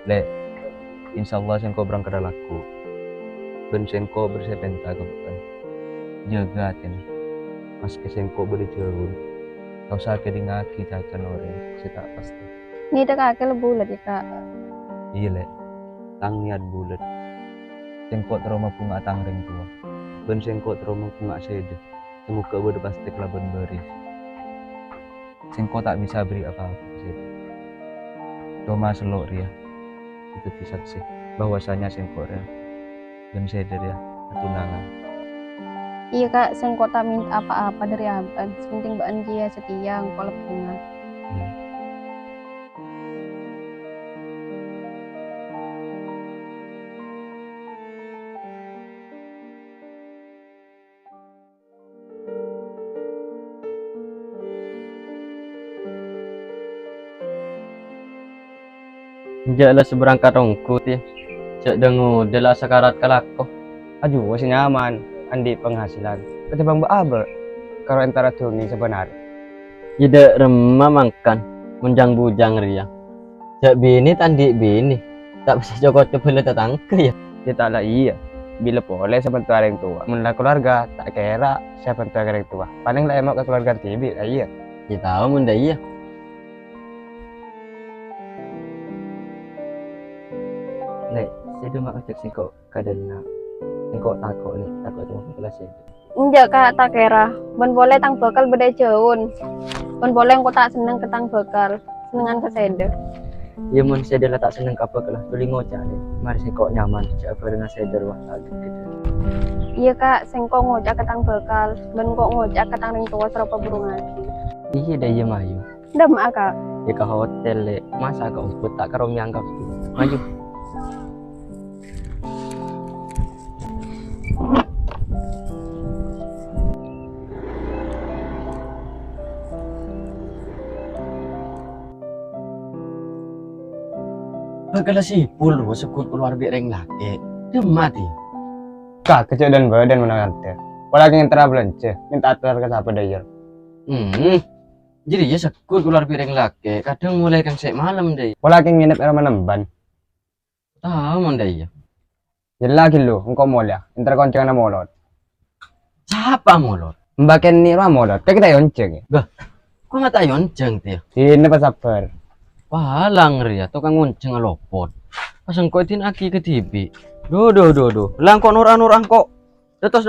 Le, insyaallah sengko berangkat laku. Ben sengko bersepenta kebukan. Jaga ten. Pas ke sengko beri jauh. Kau sakit di ngaki cacan orang. Saya tak pasti. Ni dah kakek bulat ya kak. Iya le. Tangian bulat. Sengko teroma punga tangring tua. Ben sengko teroma punga sede. Semoga berde pasti kelaban baris. Sengko tak bisa beri apa-apa sih. Cuma selok dia. Itu disaksi bahwasanya sengko dia dan seder ya tunangan. Iya kak, sengko tak minta apa-apa dari abang. Penting mbak dia setia engkau bunga. Jaklah seberangkat rongkut ya. Cak dengu dela sakarat kalako. Aju wis nyaman andi penghasilan. Ketimbang apa karo antara tuni sebenarnya. Tidak remah mangkan menjang bujang ria. Cak bini tandi bini. Tak bisa cokot kepala tetangga ya. Kita lah iya. Bila boleh saya bantu orang tua. Menlah keluarga tak kira saya bantu orang tua. Paling lah emak ke keluarga tibi iya. Kita tahu munda iya. Lek, saya cuma ngecek singkok kadang singkok takut nih, takut cuma kelas itu. Enggak kak, tak kira. Ben boleh tang bakal beda jauh. Ben boleh engkau tak seneng ke tang bakal. Senengan ke sede. Ya mun saya dah tak seneng apa kelas tuli ngocak nih. Mari singkok nyaman, cak apa dengan saya wah lagi gitu. Iya kak, sengko ngocak ke tang bakal. Ben kok ngocak ke tang ring tua serupa burung lagi. Iya dah iya mayu. Dah mak kak. Ya ke hotel lek, masa ke umput tak karo nyangkap. Maju. Bagala sipul sekut keluar bireng laki. Dia mati. Kak, kecil dan badan menangante. Walakin yang terabelance, minta atur ke siapa daya. Jadi ya sekut keluar bireng laki. Kadang mulai kan sek malam deh. Walakin nginep era menemban. Tahu mon deh ya. Jadi lagi lu, engkau molya, entar koncengan na molot. Siapa molor? Mbaken ni ra molot, kayak kita yonceng ya. Kok nggak tahu yonceng dia? Ini pas sabar. Palang ria, tukang ngonceng ngelopot. Pasang koitin aki ke TV. Do. Lang kok nur kok. Detos.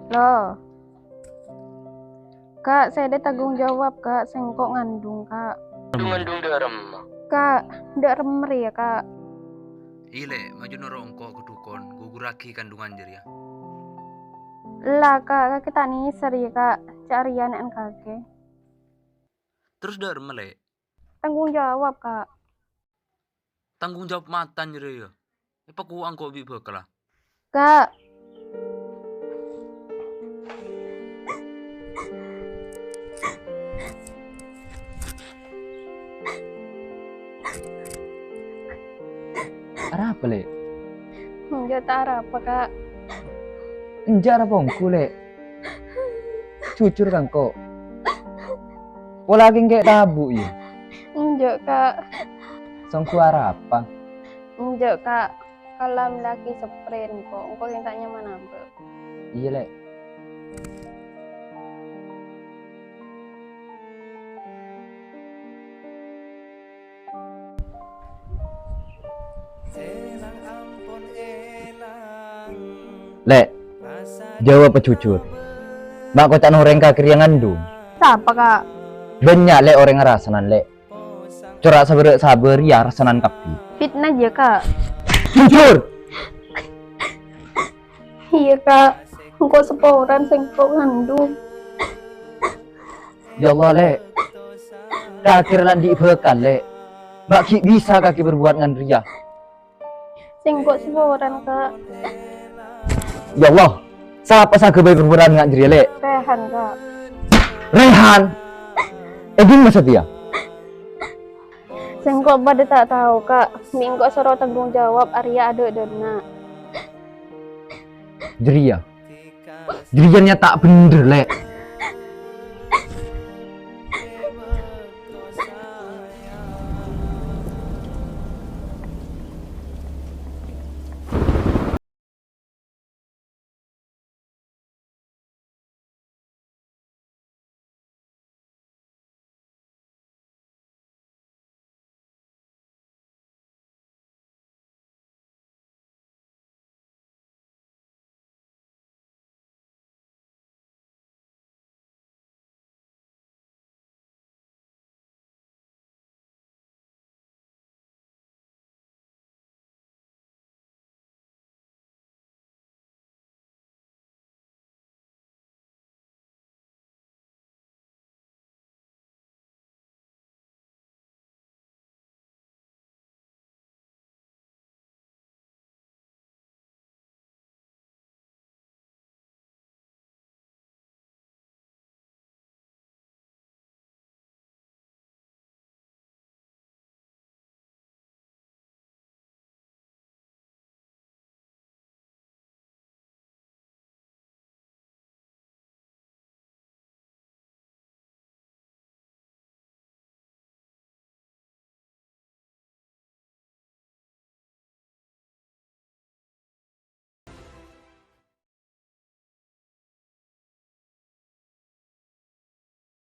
Loh. Kak, saya ada tanggung jawab kak, sengkok ngandung kak. Ngandung darem. Kak, ndak remer ya kak. Ile, maju noro engko kedukon, guguraki kandungan jadi ya. Lah kak, kita nih seri kak, carian kakek. Terus dar melek, Tanggung jawab kak. tanggung jawab matan jadi ya. Apa ku angko bi bakal lah. Kak, Ara apa le? enggak tara apa kak. Enjar apa engku le? Jujur kan kok. Walakin kayak tabu ya. Enggak kak. Songku ara apa? Enggak kak. Kalau laki sprint kok, engkau yang tak nyaman apa? Iya le. Le, jawab apa jujur? Mbak kau tak noreng kakir yang ngandung. Siapa kak? Banyak le orang ngerasanan le. Corak sabar ya rasanan kapi. Fitnah aja kak. Jujur. Iya kak. Engkau seporan sengkok ngandung. Ya Allah le. Kira landi bekal lek. Mbak Ki bisa kaki berbuat dengan Ria. Singkok seburan kak. Ya Allah, siapa sangka baik berbuat dengan Ria lek? Rehan kak. Rehan. Edin masa dia? Singkok pada tak tahu kak. Mingkok suruh tanggung jawab Arya ada dana. Ria. Ria tak bener lek.